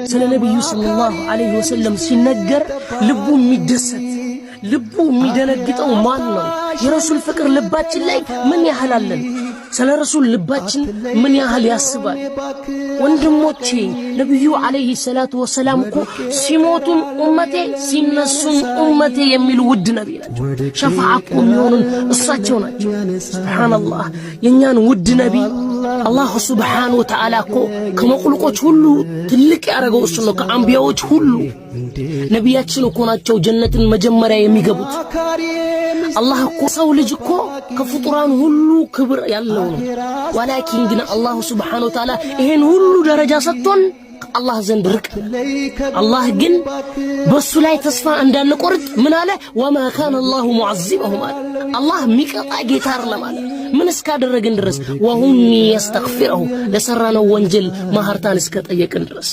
ስለ ነብዩ ሰለላሁ ዐለይሂ ወሰለም ሲነገር ልቡ የሚደሰት ልቡ የሚደነግጠው ማን ነው? የረሱል ፍቅር ልባችን ላይ ምን ያህል አለን? ስለ ረሱል ልባችን ምን ያህል ያስባል? ወንድሞቼ ነብዩ ዐለይሂ ሰላቱ ወሰላም እኮ ሲሞቱም ኡመቴ ሲነሱም ኡመቴ የሚሉ ውድ ነብይ ናቸው። ሸፋዓ እኮ የሚሆኑን እሳቸው ናቸው። ሱብሃንአላህ የኛን ውድ ነብይ አላህ ሱብሓነሁ ወተዓላ እኮ ከመቁልቆች ሁሉ ትልቅ ያደረገው እሱ ነው። ከአንቢያዎች ሁሉ ነቢያችን እኮ ናቸው ጀነትን መጀመሪያ የሚገቡት። አላህ እኮ ሰው ልጅ እኮ ከፍጡራን ሁሉ ክብር ያለው ነው። ወላኪን ግን አላህ ሱብሓነሁ ወተዓላ ይሄን ሁሉ ደረጃ ሰጥቶን አላህ ዘንድ ርቀን አላህ ግን በሱ ላይ ተስፋ እንዳንቆርጥ ምን አለ? ወማ ካነ አላሁ ሙዐዚበሁም አለ። አላህ ሚቀጣ ጌታ አይደለም አለ። ምን እስካደረግን ድረስ ወሁም የስተግፊሩሁ ለሰራነው ወንጀል ማህርታን እስከጠየቅን ድረስ